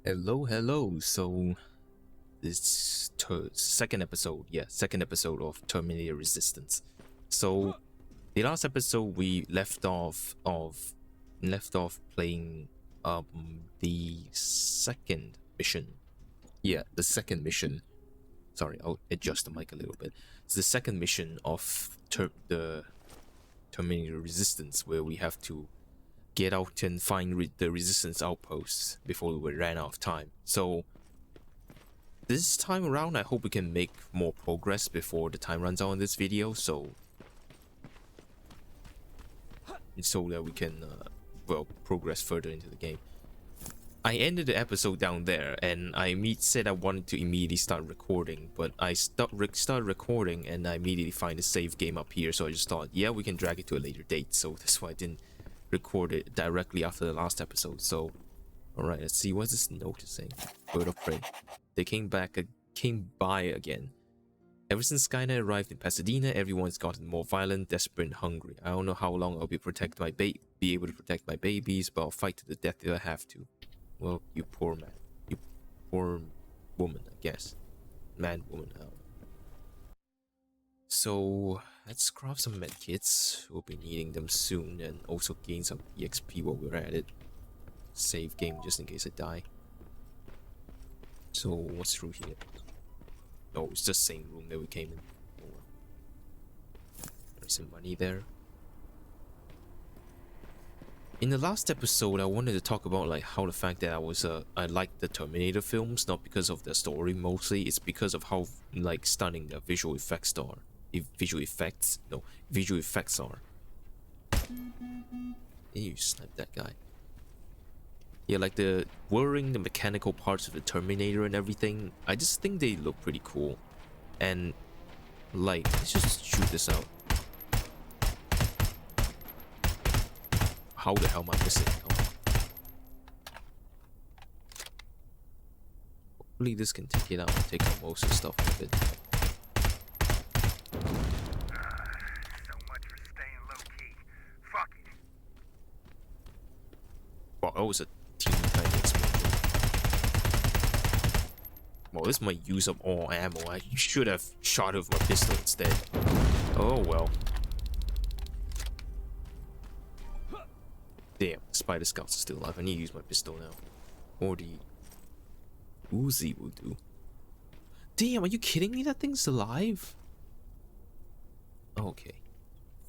Hello. So this second episode, second episode of Terminator Resistance. So the last episode we left off playing the second mission. Yeah, the second mission. Sorry, I'll adjust the mic a little bit. It's the second mission of the Terminator Resistance, where we have to get out and find the resistance outposts before we ran out of time. So this time around, I hope we can make more progress before the time runs out in this video, so that we can progress further into the game. I ended the episode down there, and I said I wanted to immediately start recording, but I started recording and I immediately find a save game up here, so I just thought, yeah, we can drag it to a later date. So that's why I didn't record it directly after the last episode. So alright, let's see, what's this noticing? Bird of prey. They came by again. Ever since Skynet arrived in Pasadena, everyone's gotten more violent, desperate, and hungry. I don't know how long I'll be able to protect my babies, but I'll fight to the death if I have to. Well, you poor man. You poor woman, I guess. Man, woman, I don't know. So let's craft some medkits. We'll be needing them soon, and also gain some EXP while we're at it. Save game just in case I die. So what's through here? Oh, it's just the same room that we came in. Oh, well. There's some money there. In the last episode, I wanted to talk about like how the fact that I liked the Terminator films, not because of the story mostly. It's because of how like stunning the visual effects are. Visual effects are. You snap that guy. Yeah, like the whirring, the mechanical parts of the Terminator and everything. I just think they look pretty cool. And like, let's just shoot this out. How the hell am I missing? Oh. Hopefully this can take it out and take out most of the stuff with it. So much for staying low key. Fuck it. Wow, that was a teeny tiny explosion. Well, this might use up all ammo. I should have shot it with my pistol instead. Oh well. Damn, spider scouts are still alive. I need to use my pistol now. Or the woozy will do. Damn, are you kidding me? That thing's alive? Okay.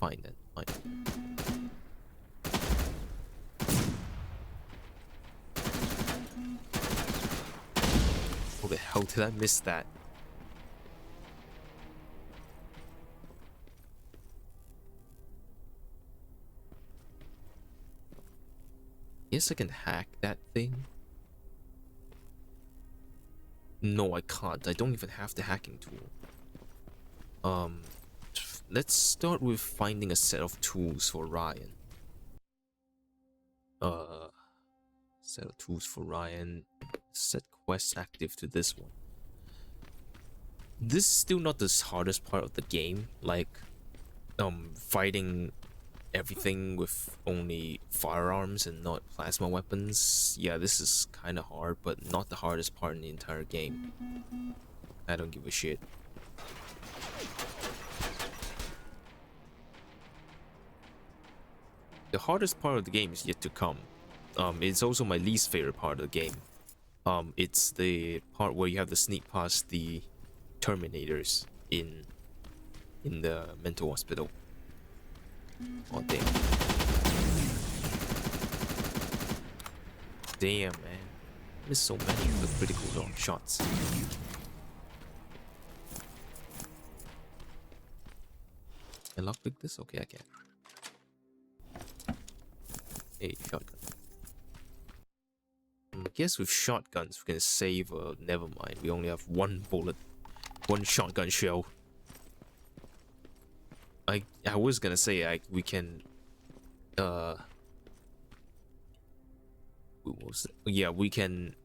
Fine then. Fine. How the hell did I miss that? Guess I can hack that thing. No, I can't. I don't even have the hacking tool. Let's start with finding a set of tools for Ryan. Set of tools for Ryan. Set quest active to this one. This is still not the hardest part of the game. Like, fighting everything with only firearms and not plasma weapons. Yeah, this is kind of hard, but not the hardest part in the entire game. I don't give a shit. The hardest part of the game is yet to come. It's also my least favorite part of the game. It's the part where you have to sneak past the Terminators in the mental hospital. Oh damn. Damn, man. Missed so many of the critical shots. Can I lockpick this? Okay, I can. Hey, shotgun. I guess with shotguns we can save, never mind. We only have one bullet. One shotgun shell. I was gonna say we can yeah, we can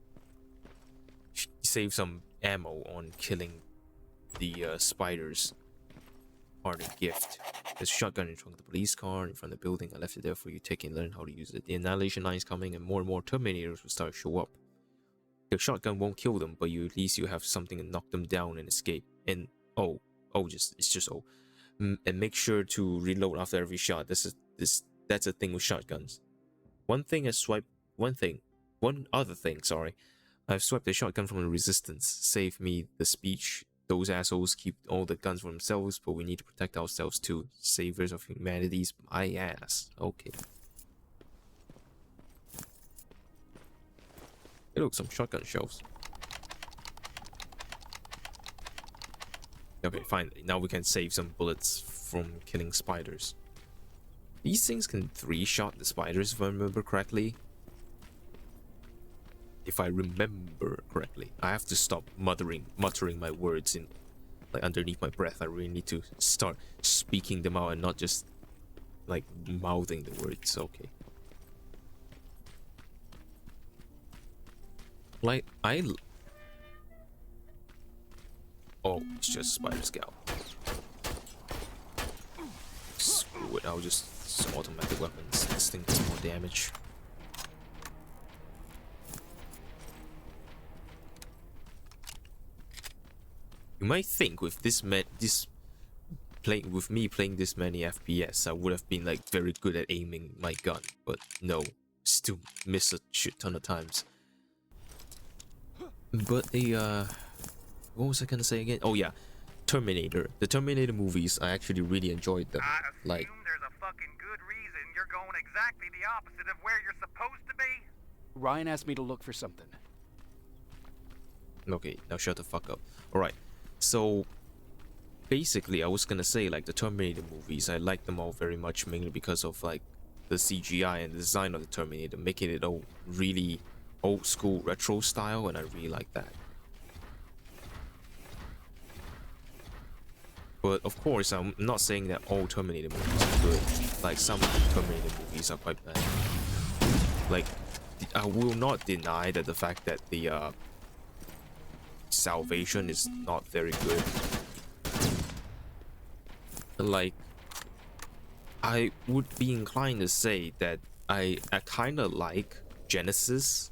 save some ammo on killing the spiders. Part of gift. There's a shotgun in front of the police car in front of the building. I left it there for you to take and learn how to use it. The annihilation line is coming and more Terminators will start to show up. The shotgun won't kill them, but at least you have something to knock them down and escape. And it's just and make sure to reload after every shot. That's a thing with shotguns. One other thing, sorry. I've swiped the shotgun from the Resistance. Save me the speech. Those assholes keep all the guns for themselves, but we need to protect ourselves too. Saviors of humanity's my ass. Okay. Hey, look, some shotgun shells. Okay, finally. Now we can save some bullets from killing spiders. These things can 3-shot the spiders, if I remember correctly. If I remember correctly. I have to stop muttering my words in like underneath my breath. I really need to start speaking them out and not just like mouthing the words. Okay. Like oh, it's just spider scalp. Screw it, I'll just automatic weapons. This thing does more damage. You might think with me playing this many FPS, I would have been like very good at aiming my gun, but no, still miss a shit ton of times. But what was I gonna say again? Oh yeah, Terminator. The Terminator movies, I actually really enjoyed them. I assume Like, there's a fucking good reason you're going exactly the opposite of where you're supposed to be. Ryan asked me to look for something. okay, now shut the fuck up. Alright, so basically I was gonna say like the Terminator movies, I like them all very much, mainly because of like the CGI and the design of the Terminator, making it all really old school retro style, and I really like that. But of course, I'm not saying that all Terminator movies are good. Like, some Terminator movies are quite bad. Like, I will not deny that the fact that the Salvation is not very good. Like, I would be inclined to say that I kind of like Genesis,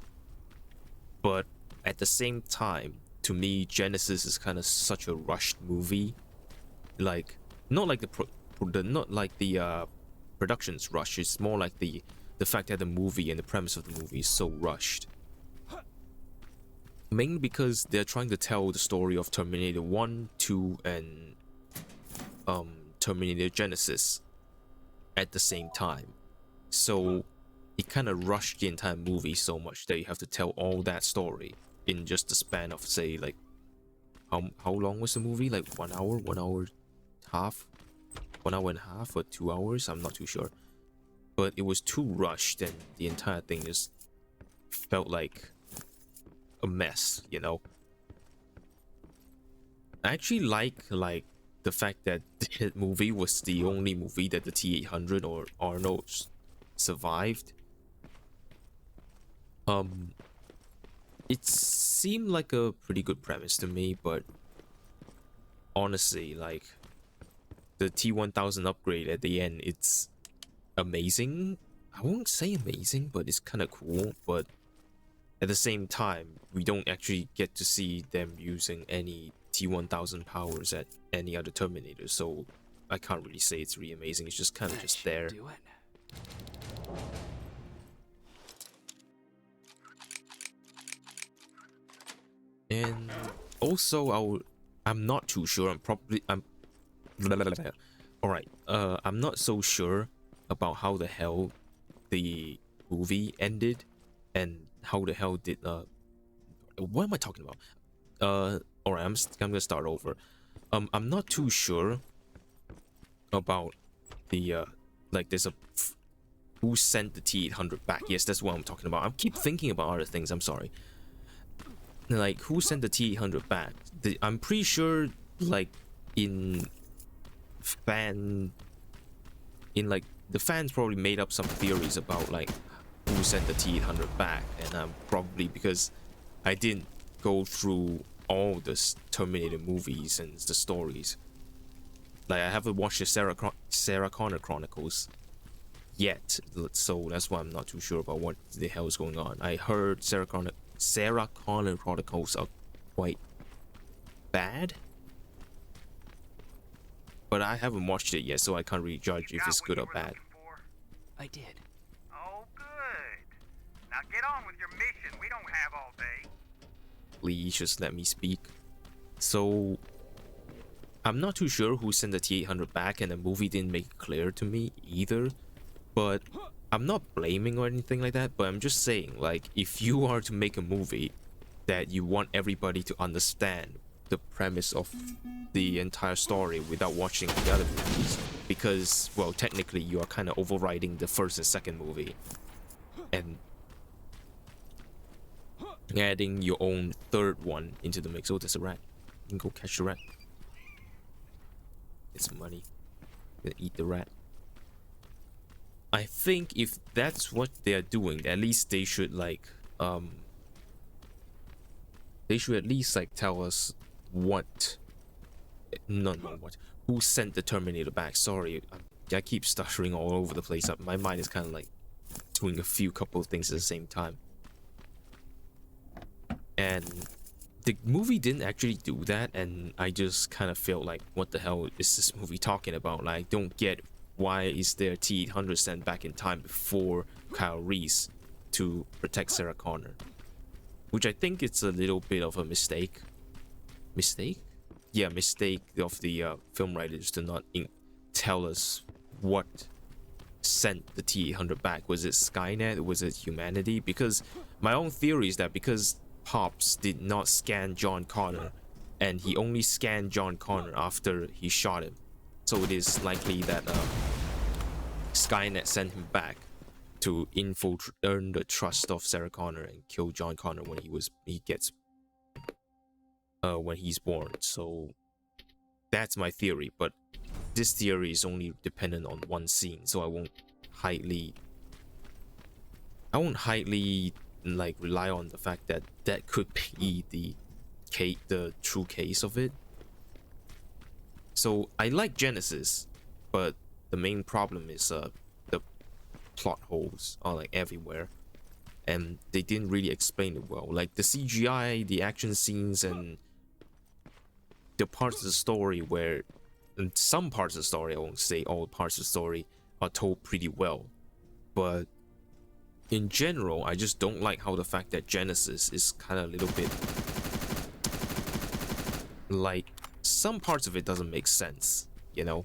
but at the same time, to me, Genesis is kind of such a rushed movie. Like, not like the production's rush. It's more like the fact that the movie and the premise of the movie is so rushed. Mainly because they're trying to tell the story of Terminator 1, 2, and Terminator Genesis at the same time. So it kind of rushed the entire movie so much that you have to tell all that story in just the span of, say, like, how long was the movie? Like 1 hour, 1 hour half, 1 hour and a half, or 2 hours? I'm not too sure. But it was too rushed, and the entire thing just felt like a mess, you know. I actually like the fact that the movie was the only movie that the T-800 or Arnold survived. It seemed like a pretty good premise to me, but honestly, like, the T-1000 upgrade at the end, it's amazing. I won't say amazing, but it's kind of cool. But at the same time, we don't actually get to see them using any T-1000 powers at any other Terminator, so I can't really say it's really amazing. It's just kind of just there. Do it. And also, I'm not too sure. Alright, I'm not so sure about how the hell the movie ended and how the hell did what am I talking about? Alright, I'm gonna start over. I'm not too sure about the like, there's a who sent the T-800 back. Yes, that's what I'm talking about. I keep thinking about other things. I'm sorry. Like, who sent the T-800 back? I'm pretty sure, like, the fans probably made up some theories about, like, who sent the T-800 back, and probably because I didn't go through all the Terminator movies and the stories. Like, I haven't watched the Sarah Connor Chronicles yet, so that's why I'm not too sure about what the hell is going on. I heard Sarah Sarah Connor Chronicles are quite bad. But I haven't watched it yet, so I can't really judge You if got it's what good you or were bad. looking for? I did. Oh, good. Now get on with your mission. We don't have all day. Please just let me speak. So, I'm not too sure who sent the T800 back, and the movie didn't make it clear to me either. But I'm not blaming or anything like that, but I'm just saying, like, if you are to make a movie that you want everybody to understand the premise of the entire story without watching the other movies, because, well, technically you are kind of overriding the first and second movie and adding your own third one into the mix. Oh, there's a rat. You can go catch the rat. It's money. Gonna eat the rat. I think if that's what they're doing, at least they should like they should at least like tell us what what who sent the Terminator back. Sorry, I keep stuttering all over the place. My mind is kind of like doing a few couple of things at the same time, and the movie didn't actually do that, and I just kind of felt like, what the hell is this movie talking about? Like, I don't get why is there T-800 sent back in time before Kyle Reese to protect Sarah Connor, which I think it's a little bit of a mistake. Yeah, mistake of the film writers to not tell us what sent the T-800 back. Was it Skynet? Was it humanity? Because my own theory is that because Pops did not scan John Connor, and he only scanned John Connor after he shot him, so it is likely that Skynet sent him back to earn the trust of Sarah Connor and kill John Connor when when he's born. So that's my theory, but this theory is only dependent on one scene, so I won't highly like rely on the fact that that could be the true case of it. So I like Genesis, but the main problem is the plot holes are like everywhere, and they didn't really explain it well. Like the CGI, the action scenes, and the parts of the story where, and some parts of the story, I won't say all parts of the story, are told pretty well, but in general, I just don't like how the fact that Genesis is kind of a little bit like, some parts of it doesn't make sense, you know?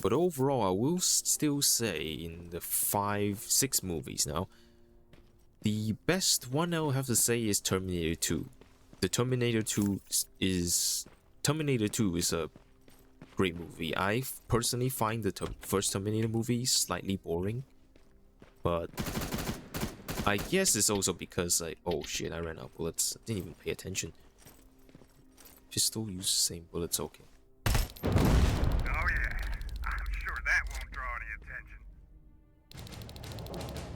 But overall, I will still say in the 5-6 movies now, the best one I'll have to say is Terminator 2. The Terminator 2 is a great movie. I personally find the first Terminator movie slightly boring, but I guess it's also because oh shit, I ran out of bullets. I didn't even pay attention. Pistol use the same bullets, okay. Oh yeah, I'm sure that won't draw any attention.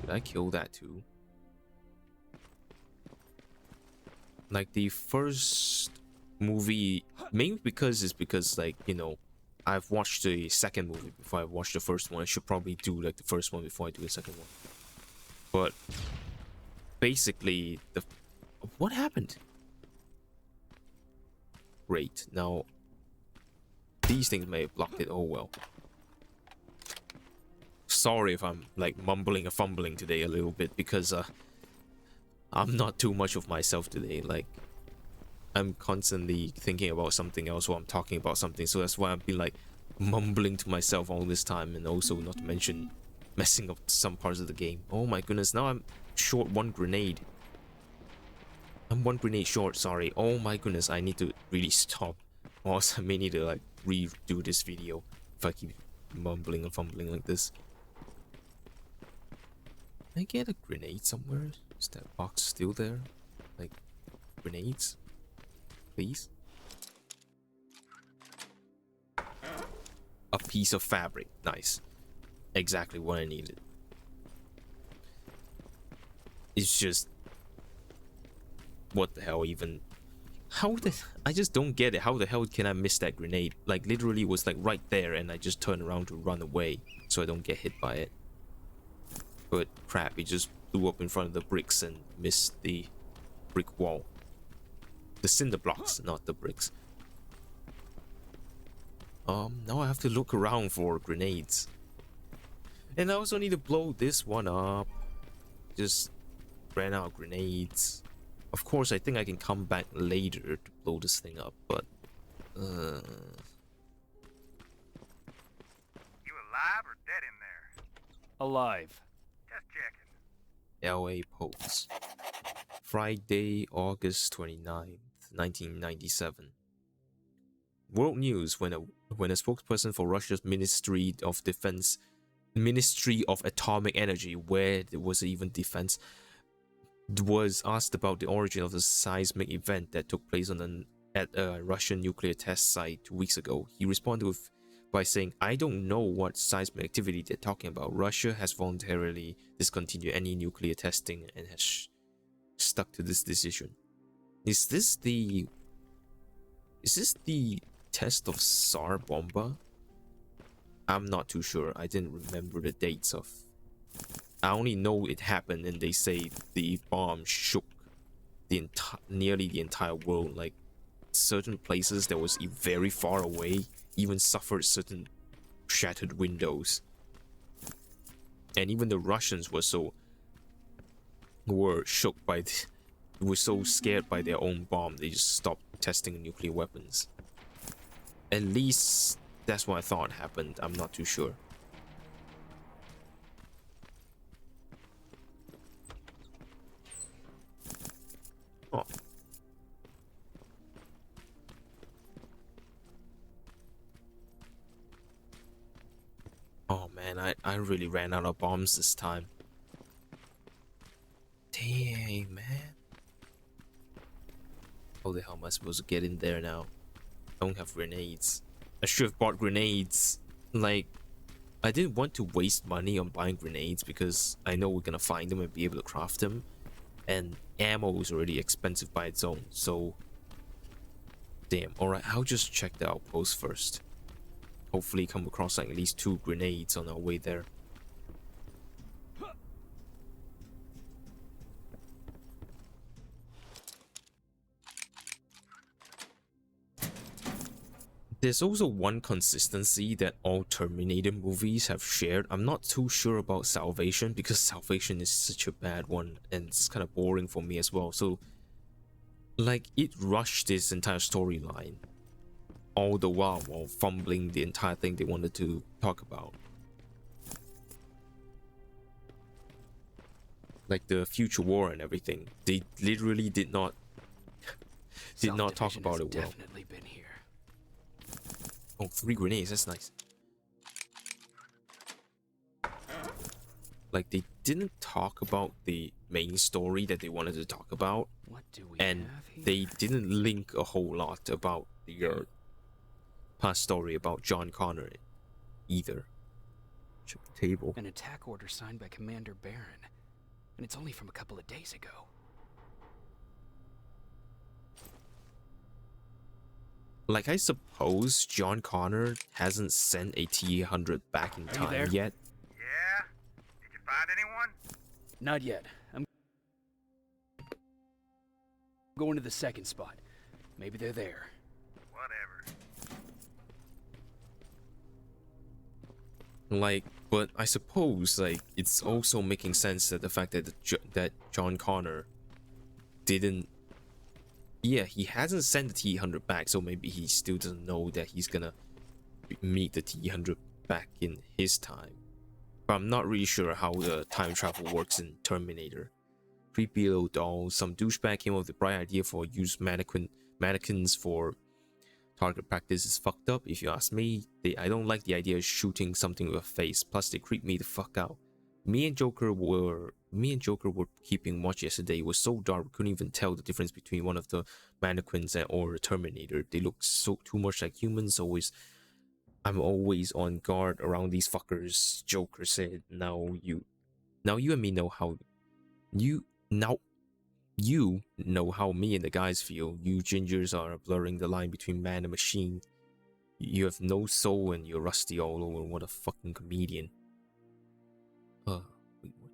Did I kill that too? Like the first movie, maybe because like, you know, I've watched the second movie before I watched the first one. I should probably do like the first one before I do the second one. But basically, what happened? Great. Now these things may have blocked it. Oh well. Sorry if I'm like mumbling or fumbling today a little bit, because I'm not too much of myself today. Like, I'm constantly thinking about something else while I'm talking about something, so that's why I've been like mumbling to myself all this time, and also not to mention messing up some parts of the game. Oh my goodness, now I'm short one grenade. I'm one grenade short, sorry. Oh my goodness, I need to really stop, or else I may need to like redo this video if I keep mumbling and fumbling like this. Can I get a grenade somewhere? Is that box still there? Like, grenades? Please? A piece of fabric. Nice. Exactly what I needed. It's just, what the hell, even How the I just don't get it. How the hell can I miss that grenade? Like literally it was like right there and I just turned around to run away so I don't get hit by it. But crap, it just blew up in front of the bricks and missed the brick wall. The cinder blocks, not the bricks. Now I have to look around for grenades. And I also need to blow this one up. Just ran out of grenades. Of course, I think I can come back later to blow this thing up, but You alive or dead in there? Alive. Just checking. LA Post. Friday, August 29th, 1997. World News, when a spokesperson for Russia's Ministry of Defense, Ministry of Atomic Energy, where there was even defense, was asked about the origin of the seismic event that took place at a Russian nuclear test site 2 weeks ago. He responded by saying, "I don't know what seismic activity they're talking about. Russia has voluntarily discontinued any nuclear testing and has stuck to this decision." Is this the test of Tsar Bomba? I'm not too sure. I didn't remember the dates of. I only know it happened, and they say the bomb shook nearly the entire world. Like certain places that was very far away even suffered certain shattered windows, and even the Russians were shook by were so scared by their own bomb they just stopped testing nuclear weapons. At least that's what I thought happened. I'm not too sure. Oh. Oh man, I really ran out of bombs this time. Dang, man. How the hell am I supposed to get in there now? I don't have grenades. I should have bought grenades. Like, I didn't want to waste money on buying grenades because I know we're gonna find them and be able to craft them. And ammo is already expensive by its own, so... Damn, alright, I'll just check the outpost first. Hopefully come across like at least 2 grenades on our way there. There's also one consistency that all Terminator movies have shared. I'm not too sure about Salvation because Salvation is such a bad one and it's kind of boring for me as well. So, like, it rushed this entire storyline all the while fumbling the entire thing they wanted to talk about. Like the future war and everything. They literally did not talk about it well. Definitely been here. Oh, 3 grenades, that's nice. Like, they didn't talk about the main story that they wanted to talk about. What do we and have here? they didn't link a whole lot about the past story about John Connor either. Check the table. An attack order signed by Commander Barron. And it's only from a couple of days ago. Like, I suppose John Connor hasn't sent a T-800 back in time yet. Yeah? Did you find anyone? Not yet. I'm going to the second spot. Maybe they're there. Whatever. Like, but I suppose, like, it's also making sense that the fact that that John Connor didn't... Yeah, he hasn't sent the T-800 back, so maybe he still doesn't know that he's gonna meet the T-800 back in his time. But I'm not really sure how the time travel works in Terminator. Creepy little doll. Some douchebag came up with the bright idea for use mannequins for target practice is fucked up, if you ask me. I don't like the idea of shooting something with a face. Plus, they creep me the fuck out. Me and Joker were keeping watch yesterday. It was so dark we couldn't even tell the difference between one of the mannequins or a Terminator. They look so too much like humans. I'm always on guard around these fuckers. Joker said. Now you and me know how. You know how me and the guys feel. You gingers are blurring the line between man and machine. You have no soul and you're rusty all over. What a fucking comedian. Wait, what?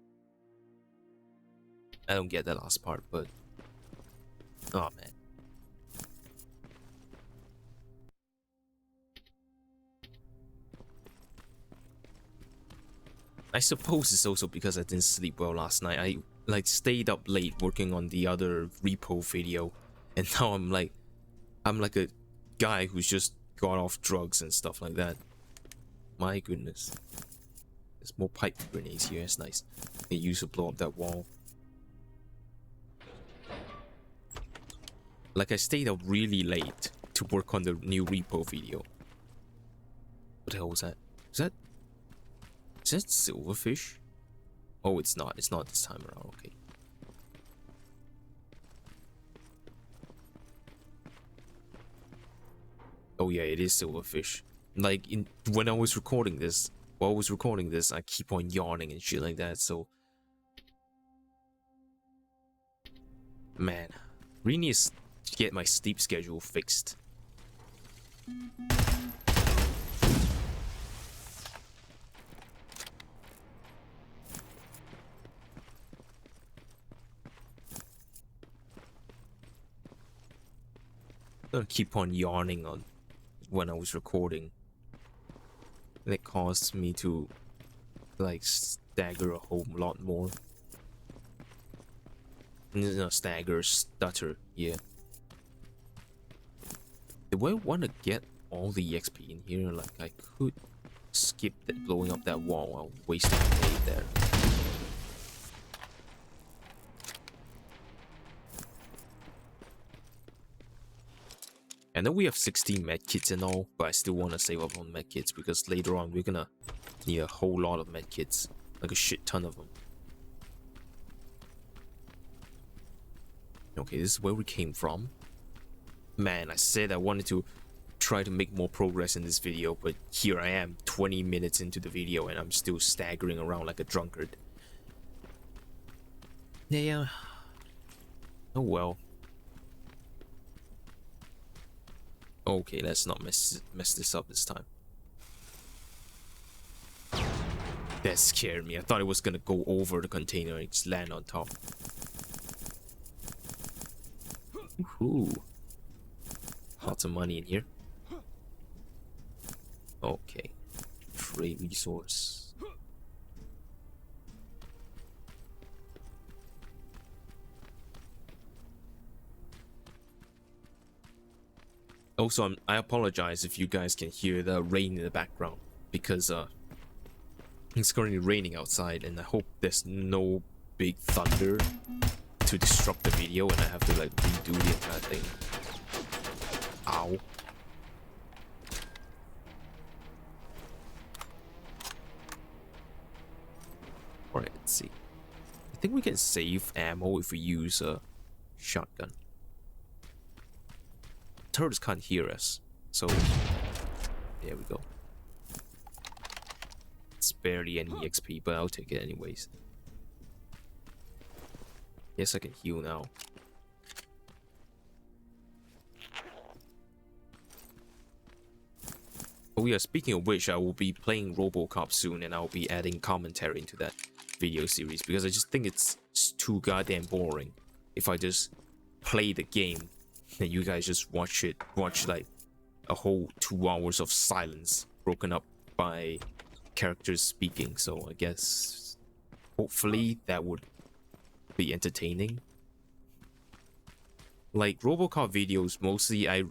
I don't get that last part, but oh man. I suppose it's also because I didn't sleep well last night. I like stayed up late working on the other repo video, and now I'm like a guy who's just got off drugs and stuff like that. My goodness. There's more pipe grenades here, it's nice. They use to blow up that wall. Like I stayed up really late to work on the new repo video. What the hell was that? Is that silverfish? Oh, it's not. It's not this time around. Okay. Oh yeah, it is silverfish. Like when I was recording this, while I was recording this, I keep on yawning and shit like that. So, man, really need to get my sleep schedule fixed. I keep on yawning on when I was recording. And it caused me to like stagger a whole lot more. No, stagger, stutter, yeah. Do I want to get all the XP in here? Like I could skip that blowing up that wall. I'll waste a day there. I know we have 16 medkits and all, but I still want to save up on medkits because later on we're gonna need a whole lot of medkits, like a shit ton of them. Okay, this is where we came from. Man, I said I wanted to try to make more progress in this video, but here I am 20 minutes into the video and I'm still staggering around like a drunkard. Yeah. Oh well. Okay, let's not mess this up this time. That scared me. I thought it was gonna go over the container and just land on top. Ooh. Lots of money in here. Okay. Trade resource. Also, I apologize if you guys can hear the rain in the background because it's currently raining outside, and I hope there's no big thunder to disrupt the video and I have to like redo the entire thing. Ow. Alright, let's see. I think we can save ammo if we use a shotgun. Turtles can't hear us, so there we go. It's barely any XP, but I'll take it anyways. Yes, I can heal now. Oh yeah, speaking of which, I will be playing RoboCop soon, and I'll be adding commentary into that video series because I just think it's too goddamn boring if I just play the game and you guys just watch like a whole 2 hours of silence broken up by characters speaking. So I guess hopefully that would be entertaining. Like RoboCop videos, mostly I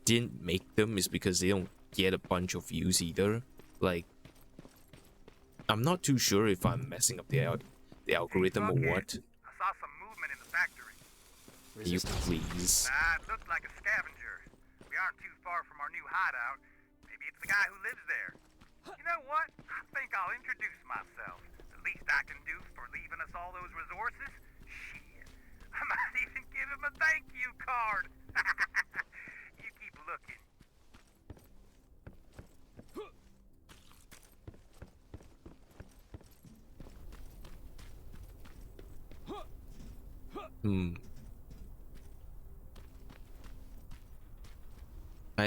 didn't make them is because they don't get a bunch of views either. Like I'm not too sure if I'm messing up the algorithm or what. I saw some movement in the factory. You please. It looked like a scavenger. We aren't too far from our new hideout. Maybe it's the guy who lives there. You know what? I think I'll introduce myself. The least I can do for leaving us all those resources. Shit. I might even give him a thank you card. You keep looking.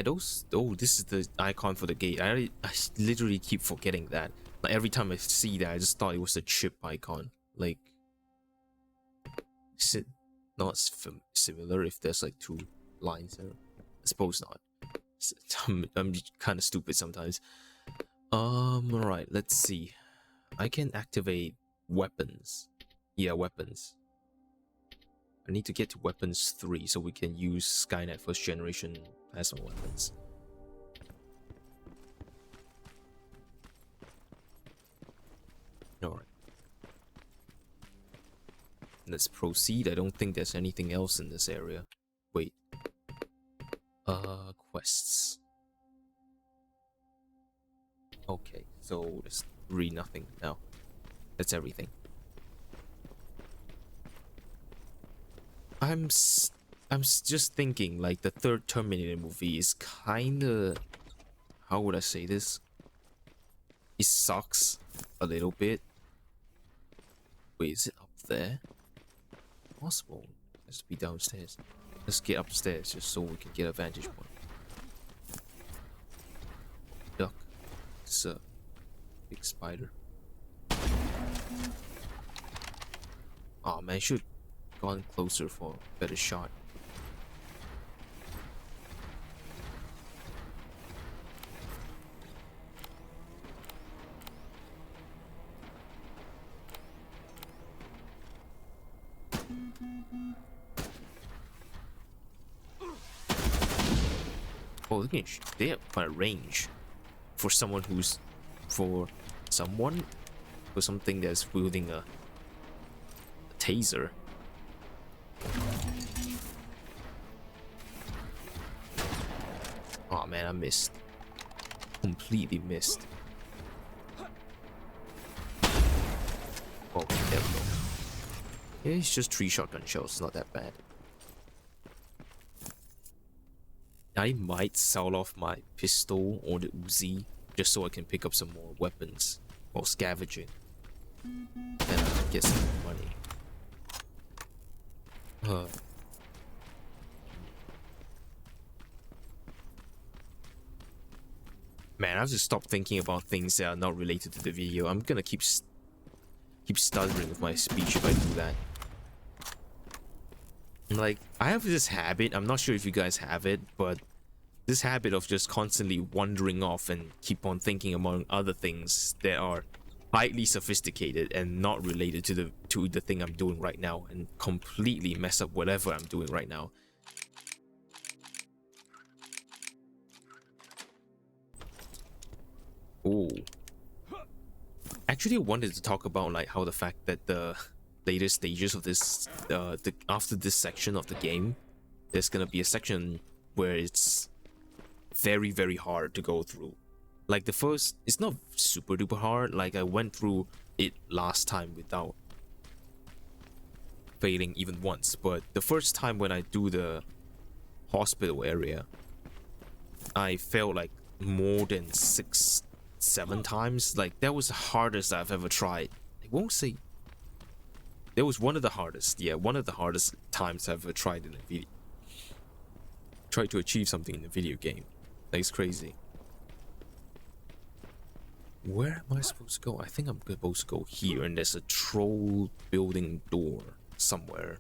those. Oh, this is the icon for the gate. I literally keep forgetting that. Like every time I see that, I just thought it was a chip icon. Like, is it not similar if there's like two lines there? I suppose not. I'm kind of stupid sometimes. Alright, let's see. I can activate weapons. Yeah, weapons. I need to get to weapons 3 so we can use Skynet first generation plasma weapons. Alright. Let's proceed. I don't think there's anything else in this area. Wait. Quests. Okay, so there's really nothing now. That's everything. I'm just thinking, like, the third Terminator movie is kinda... How would I say this? It sucks a little bit. Wait, is it up there? Possible. Let's be downstairs. Let's get upstairs just so we can get a vantage point. Duck. It's a big spider. Oh man, I should have gone closer for a better shot. Oh, look at they have quite a range for someone who's for something that's wielding a taser. Oh man, I missed. Completely missed. Oh, there we go. Yeah, it's just 3 shotgun shells, it's not that bad. I might sell off my pistol or the Uzi just so I can pick up some more weapons or scavenging and get some more money. Man, I have to stop thinking about things that are not related to the video. I'm gonna keep stuttering with my speech if I do that. Like, I have this habit, I'm not sure if you guys have it, but this habit of just constantly wandering off and keep on thinking among other things that are highly sophisticated and not related to the thing I'm doing right now, and completely mess up whatever I'm doing right now. Oh. Actually, I wanted to talk about like how the fact that the later stages of this after this section of the game, there's gonna be a section where it's very, very hard to go through. Like the first, it's not super duper hard. Like I went through it last time without failing even once, but the first time when I do the hospital area, I failed like more than 6-7 times. Like that was the hardest I've ever tried. I won't say that was one of the hardest. Yeah, one of the hardest times I've ever tried in a video. Tried to achieve something in a video game. That's crazy. Where am I supposed to go? I think I'm supposed to go here, and there's a troll building door somewhere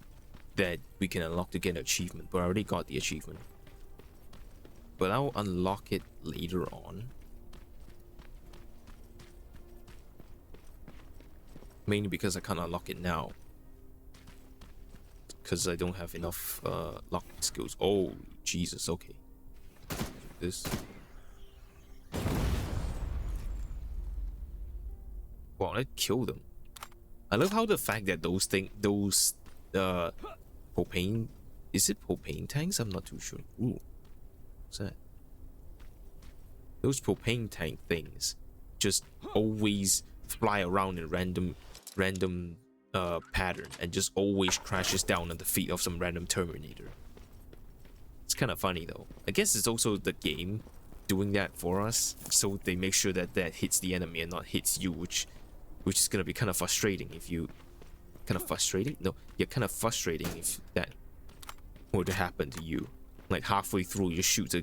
that we can unlock to get an achievement, but I already got the achievement. But I'll unlock it later on. Mainly because I can't unlock it now. Because I don't have enough lock skills. Oh, Jesus, okay. This. Wow, I killed them. I love how the fact that those propane, is it propane tanks? I'm not too sure. Ooh, what's that? Those propane tank things just always fly around in random pattern and just always crashes down on the feet of some random Terminator. It's kind of funny though. I guess it's also the game doing that for us, so they make sure that that hits the enemy and not hits you, which is gonna be kind of frustrating if you kind of frustrating if that were to happen to you. Like halfway through, you shoot a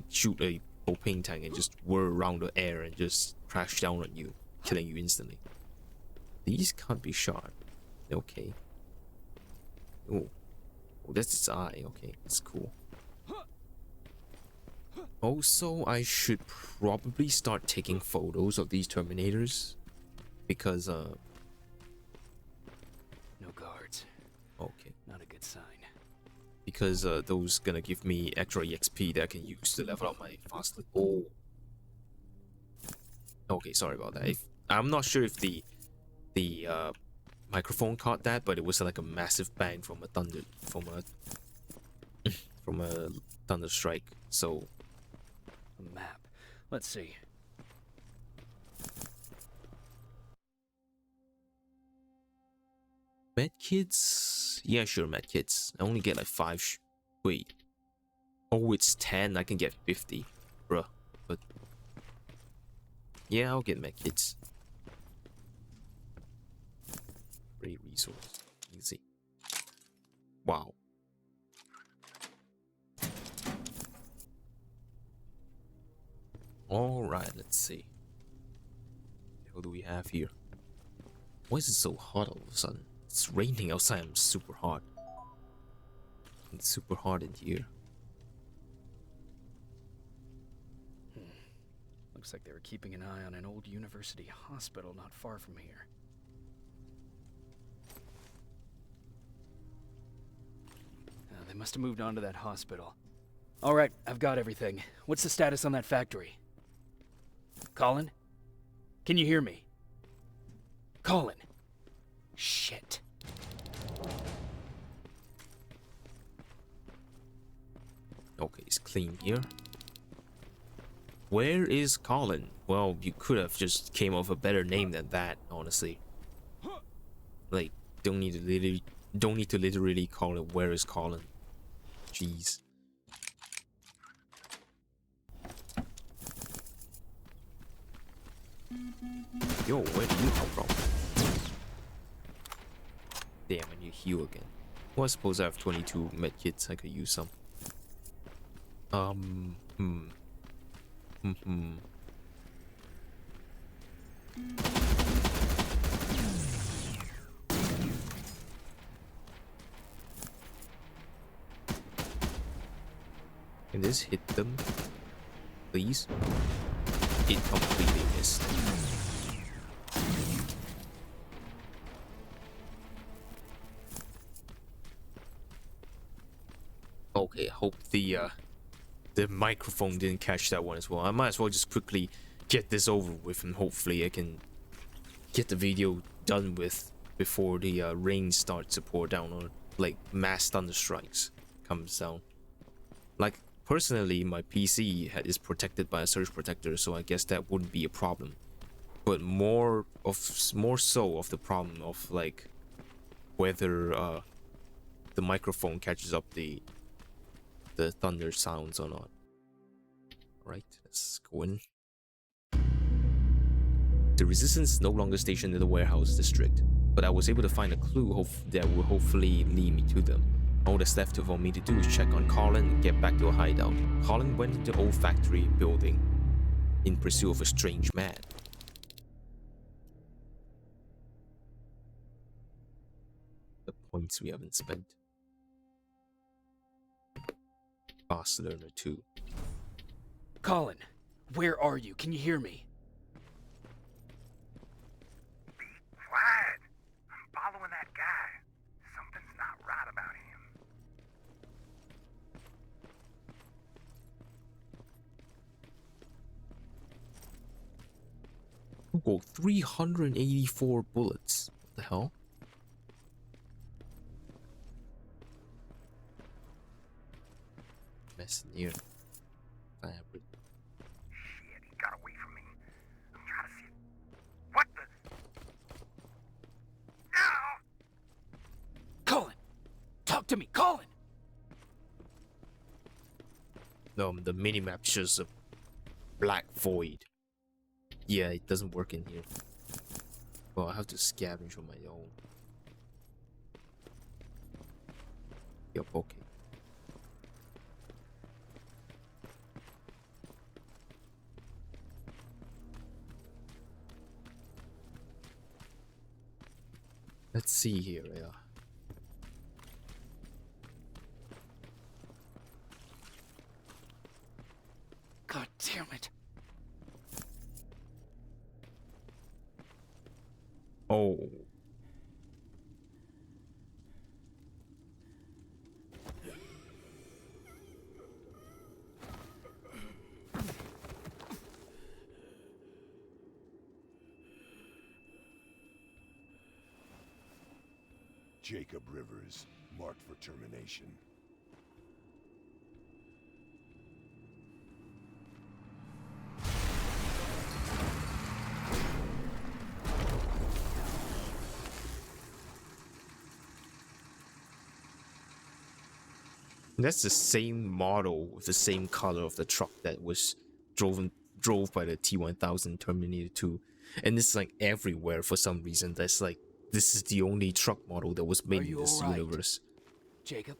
propane tank and just whir around the air and just crash down on you, killing you instantly. These can't be shot. Okay. Oh, that's its eye. Okay, that's cool. Also, I should probably start taking photos of these Terminators because No guards. okay, Not a good sign. because those gonna give me extra EXP that I can use to level up my fast. Oh, okay, sorry about that. I'm not sure if the microphone caught that, but it was like a massive bang from a thunder strike. So A map. Let's see. medkits, yeah, sure, medkits. I only get like 5. Wait, oh, it's 10. I can get 50, bruh. But yeah, I'll get medkits. Free resource, easy. Wow. All right, let's see. What do we have here? Why is it so hot all of a sudden? It's raining outside. I'm super hot. It's super hot in here. Looks like they were keeping an eye on an old university hospital not far from here. They must have moved on to that hospital. All right, I've got everything. What's the status on that factory? Colin? Can you hear me? Colin! Shit. Okay, it's clean here. Where is Colin? Well, you could have just came up with a better name than that, honestly. Like, don't need to literally call it where is Colin. Jeez. Yo, where do you come from? Damn, I need heal again. Well, I suppose I have 22 medkits. I could use some. Can this hit them? Please? It completely missed. Okay, hope the microphone didn't catch that one as well. I might as well just quickly get this over with, and hopefully I can get the video done with before the rain starts to pour down, or like mass thunderstrikes comes down. Like, personally, my PC is protected by a surge protector, so I guess that wouldn't be a problem. But more so of the problem of like whether the microphone catches up the thunder sounds or not. Right, let's go in. The Resistance is no longer stationed in the warehouse district, but I was able to find a clue that will hopefully lead me to them. All that's left for me to do is check on Colin and get back to a hideout. Colin went into the old factory building in pursuit of a strange man. The points we haven't spent. Fast Learner 2. Colin, where are you? Can you hear me? Be quiet. I'm following that guy. Something's not right about him. Who got 384 bullets? What the hell? Messenger. Fabric. Shit, he got away from me. I'm trying to see it. What the? No! Colin! Talk to me, Colin! The minimap's just a black void. Yeah, it doesn't work in here. Well, I have to scavenge on my own. Yup, okay. Let's see here. Yeah. God damn it. Oh. Jacob Rivers, marked for termination. That's the same model with the same color of the truck that was drove by the T-1000 Terminator 2, and it's like everywhere for some reason. That's like this is the only truck model that was made Are in you this all right? universe. Jacob?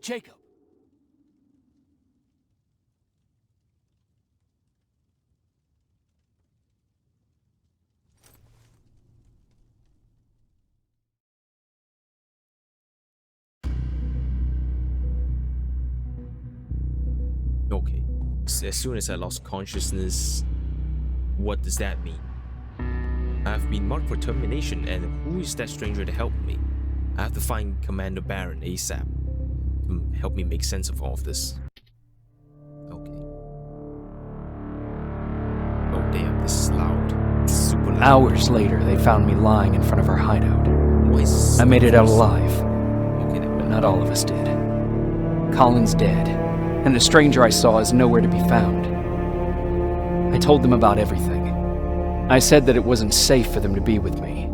Jacob! Okay. As soon as I lost consciousness, what does that mean? I've been marked for termination, and who is that stranger to help me? I have to find Commander Baron ASAP to help me make sense of all of this. Okay. Oh damn, this is loud. This is super loud. Hours later, they found me lying in front of our hideout. Why is this I made it out so- alive, Okay, but not all of us did. Colin's dead, and the stranger I saw is nowhere to be found. I told them about everything. I said that it wasn't safe for them to be with me.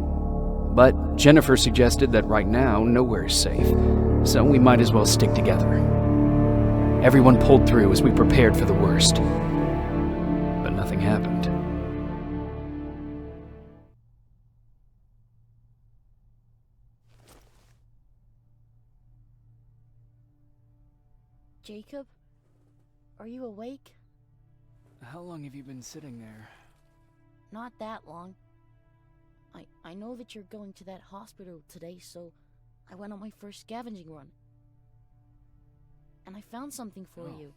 But Jennifer suggested that right now, nowhere is safe, so we might as well stick together. Everyone pulled through as we prepared for the worst. But nothing happened. Jacob? Are you awake? How long have you been sitting there? Not that long. I know that you're going to that hospital today, so I went on my first scavenging run. And I found something for Oh. you.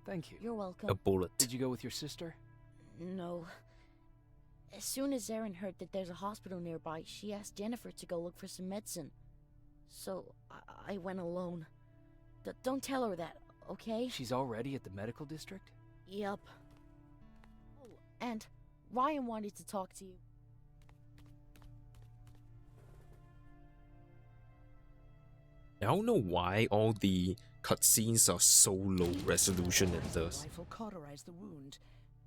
Thank you. You're welcome. A bullet. Did you go with your sister? No. As soon as Erin heard that there's a hospital nearby, she asked Jennifer to go look for some medicine. So I went alone. Don't tell her that, okay? She's already at the medical district? Yep. Oh, and Ryan wanted to talk to you. I don't know why all the cutscenes are so low resolution and thus. Rifle cauterized the wound.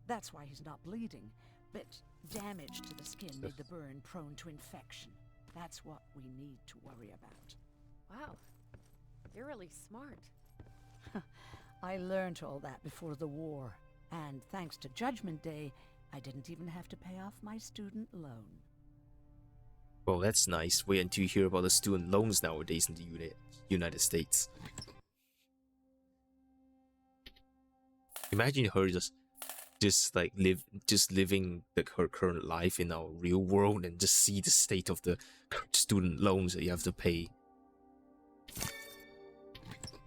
That's why he's not bleeding. But damage to the skin made the burn prone to infection. That's what we need to worry about. Wow, you're really smart. I learned all that before the war. And thanks to Judgment Day, I didn't even have to pay off my student loan. Well, that's nice. Wait until you hear about the student loans nowadays in the United States. Imagine her just like living her current life in our real world and just see the state of the student loans that you have to pay.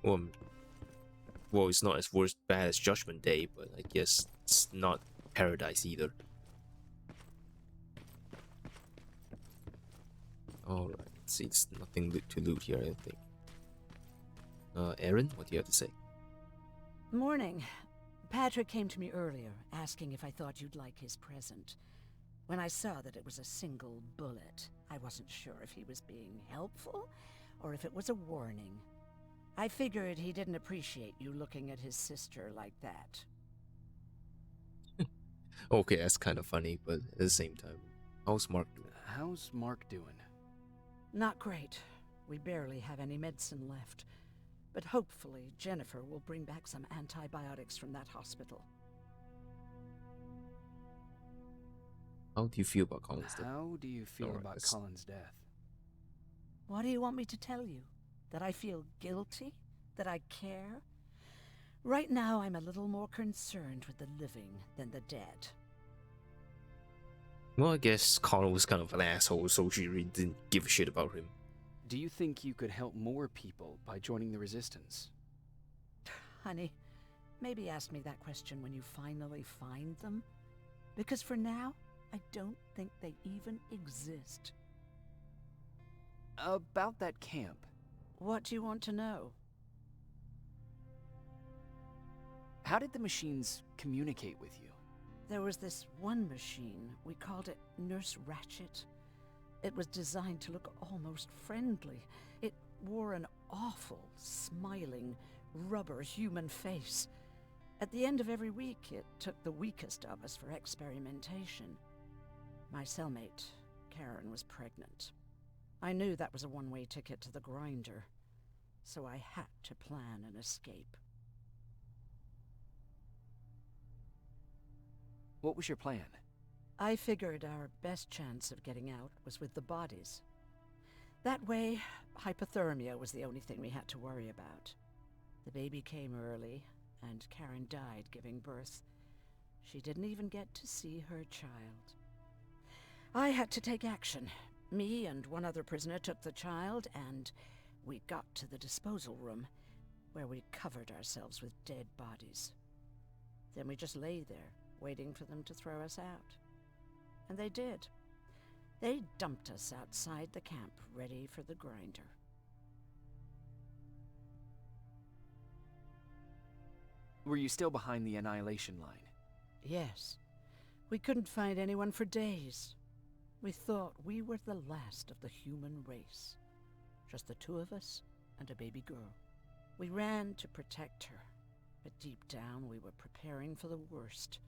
Well, it's not as bad as Judgment Day, but I guess it's not paradise either. Alright, let's see, it's nothing to loot here, I don't think. Erin, what do you have to say? Morning. Patrick came to me earlier, asking if I thought you'd like his present. When I saw that it was a single bullet, I wasn't sure if he was being helpful or if it was a warning. I figured he didn't appreciate you looking at his sister like that. Okay, that's kind of funny, but at the same time, how's Mark doing? How's Mark doing? Not great. We barely have any medicine left. But hopefully Jennifer will bring back some antibiotics from that hospital. How do you feel about Colin's death? How do you feel Alright, about let's- Colin's death? What do you want me to tell you? That I feel guilty? That I care? Right now, I'm a little more concerned with the living than the dead. Well, I guess Connor was kind of an asshole, so she really didn't give a shit about him. Do you think you could help more people by joining the Resistance? Honey, maybe ask me that question when you finally find them. Because for now, I don't think they even exist. About that camp. What do you want to know? How did the machines communicate with you? There was this one machine, we called it Nurse Ratchet. It was designed to look almost friendly. It wore an awful, smiling, rubber human face. At the end of every week, it took the weakest of us for experimentation. My cellmate, Karen, was pregnant. I knew that was a one-way ticket to the grinder, so I had to plan an escape. What was your plan? I figured our best chance of getting out was with the bodies. That way, hypothermia was the only thing we had to worry about. The baby came early, and Karen died giving birth. She didn't even get to see her child. I had to take action. Me and one other prisoner took the child, and we got to the disposal room, where we covered ourselves with dead bodies. Then we just lay there, waiting for them to throw us out. And they did. They dumped us outside the camp, ready for the grinder. Were you still behind the annihilation line? Yes. We couldn't find anyone for days. We thought we were the last of the human race. Just the two of us and a baby girl. We ran to protect her, but deep down we were preparing for the worst.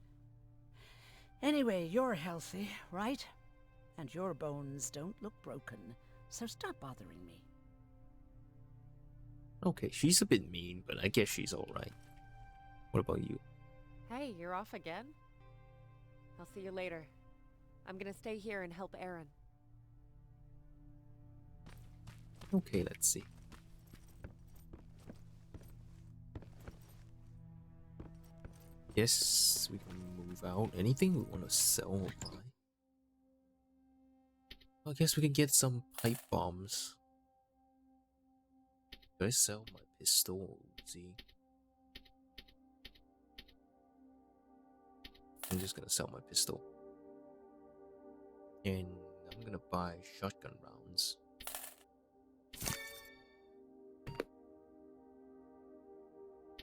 Anyway, you're healthy, right? And your bones don't look broken, so stop bothering me. Okay, she's a bit mean, but I guess she's alright. What about you? Hey, you're off again? I'll see you later. I'm gonna stay here and help Aaron. Okay, let's see. Yes, we can move out. Anything we want to sell or buy? I guess we can get some pipe bombs. Do I sell my pistol? See, I'm just gonna sell my pistol, and I'm gonna buy shotgun rounds.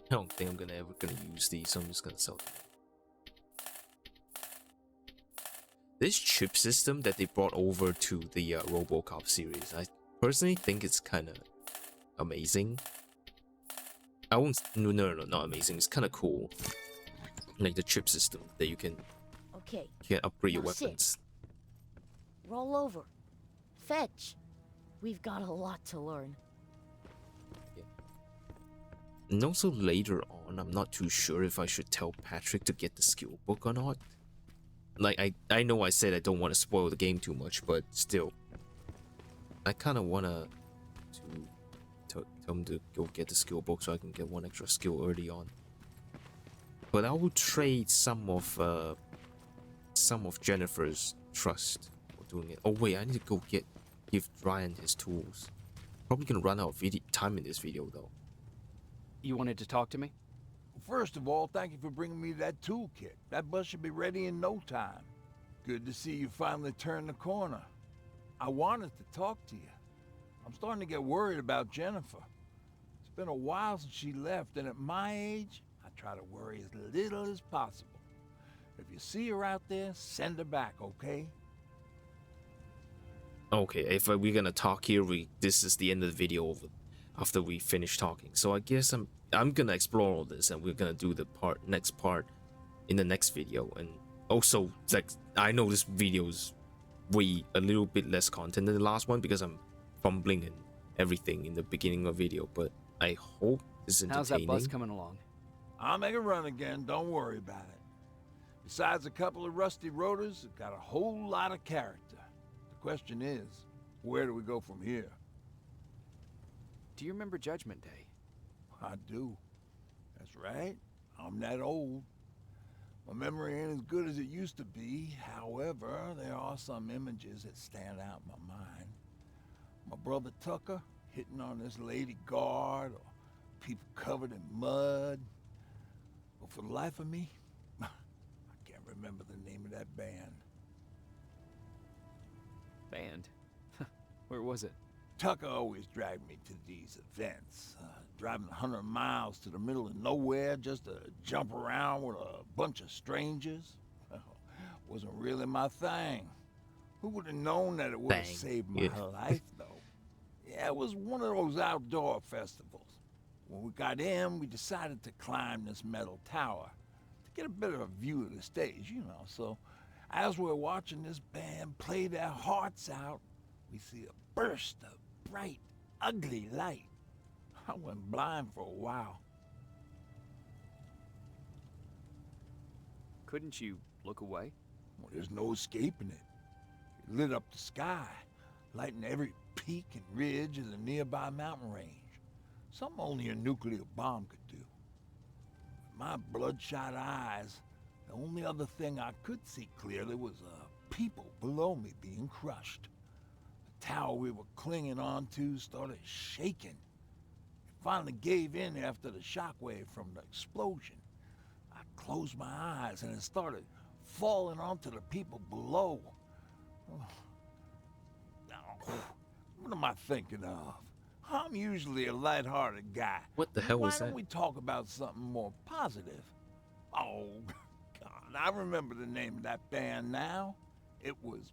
I don't think I'm ever gonna use these, so I'm just gonna sell them. This chip system that they brought over to the RoboCop series, I personally think it's kind of amazing. I won't. No, not amazing. It's kind of cool. Like the chip system that you can Okay, upgrade your now sit. weapons. roll over. Fetch. We've got a lot to learn. And also later on, I'm not too sure if I should tell Patrick to get the skill book or not. Like, I know I said I don't want to spoil the game too much, but still. I kind of want to tell him to go get the skill book so I can get one extra skill early on. But I will trade some of Jennifer's trust for doing it. Oh wait, I need to go give Ryan his tools. Probably gonna run out of time in this video though. You wanted to talk to me? First of all, thank you for bringing me that toolkit. That bus should be ready in no time. Good to see you finally turned the corner. I wanted to talk to you. I'm starting to get worried about Jennifer. It's been a while since she left, and at my age, I try to worry as little as possible. If you see her out there, send her back, okay? Okay, if we're gonna talk here, this is the end of the video after we finish talking. So I guess I'm gonna explore all this, and we're gonna do the next part in the next video. And also, like, I know this video is a little bit less content than the last one because I'm fumbling and everything in the beginning of the video, but I hope it's entertaining. How's that bus coming along? I'll make a run again, don't worry about it. Besides a couple of rusty rotors, it's got a whole lot of character. The question is, where do we go from here? Do you remember Judgment Day? I do. That's right. I'm that old. My memory ain't as good as it used to be. However, there are some images that stand out in my mind. My brother Tucker hitting on this lady guard, or people covered in mud. But for the life of me, I can't remember the name of that band. Band? Where was it? Tucker always dragged me to these events, driving 100 miles to the middle of nowhere just to jump around with a bunch of strangers. Wasn't really my thing. Who would have known that it would have Thing, saved my yeah. life, though? Yeah, it was one of those outdoor festivals. When we got in, we decided to climb this metal tower to get a better view of the stage, you know. So as we're watching this band play their hearts out, we see a burst of bright, ugly light. I went blind for a while. Couldn't you look away? Well, there's no escaping it. It lit up the sky, lighting every peak and ridge of the nearby mountain range. Something only a nuclear bomb could do. With my bloodshot eyes, the only other thing I could see clearly was people below me being crushed. The tower we were clinging onto started shaking. It finally gave in after the shockwave from the explosion. I closed my eyes and it started falling onto the people below. What am I thinking of? I'm usually a lighthearted guy. What the hell was Why that? don't we talk about something more positive? Oh, God, I remember the name of that band now. It was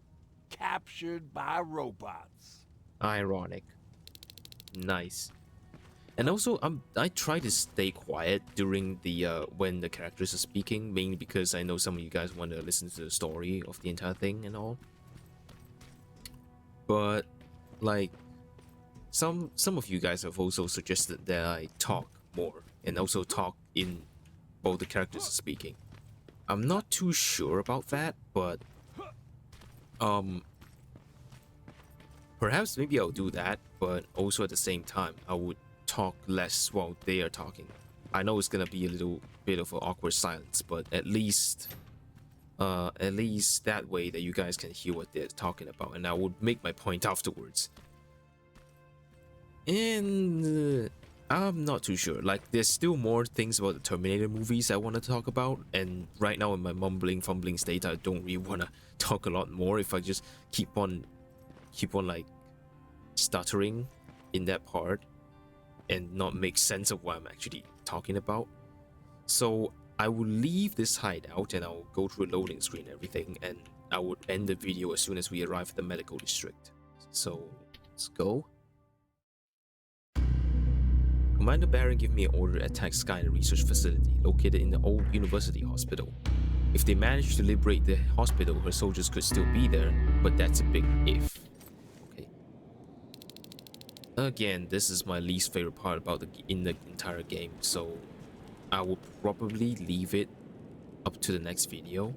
Captured by Robots. Ironic. Nice. And also, I try to stay quiet during the when the characters are speaking, mainly because I know some of you guys want to listen to the story of the entire thing and all. But like, some of you guys have also suggested that I talk more and also talk in both the characters are speaking. I'm not too sure about that, but perhaps maybe I'll do that, but also at the same time I would talk less while they are talking. I know it's gonna be a little bit of an awkward silence, but at least that way that you guys can hear what they're talking about, and I would make my point afterwards. And I'm not too sure. Like, there's still more things about the Terminator movies I want to talk about, and right now in my mumbling, fumbling state, I don't really want to talk a lot more. If I just keep on like stuttering in that part and not make sense of what I'm actually talking about. So I will leave this hideout and I'll go through a loading screen and everything, and I would end the video as soon as we arrive at the medical district. So let's go. Commander Barron gave me an order to attack Skynet Research Facility located in the old university hospital. If they managed to liberate the hospital, her soldiers could still be there, but that's a big if. Okay. Again, this is my least favorite part about the entire game, so I will probably leave it up to the next video.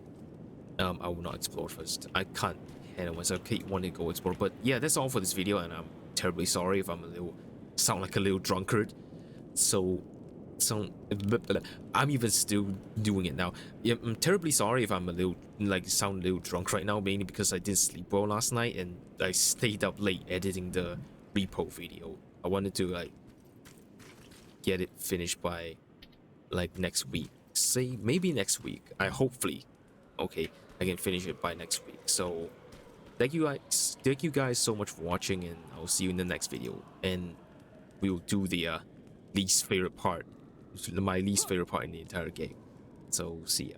I will not explore first. I can't handle myself. I keep wanting to go explore, but yeah, that's all for this video, and I'm terribly sorry if I'm sound like a little drunkard. So I'm even still doing it now. Yeah, I'm terribly sorry if I'm sound a little drunk right now, mainly because I didn't sleep well last night and I stayed up late editing the REPO video. I wanted to get it finished by next week. Say maybe next week. I hopefully I can finish it by next week. So thank you guys so much for watching, and I'll see you in the next video, and we'll do the least favorite part, my least favorite part in the entire game. So see ya.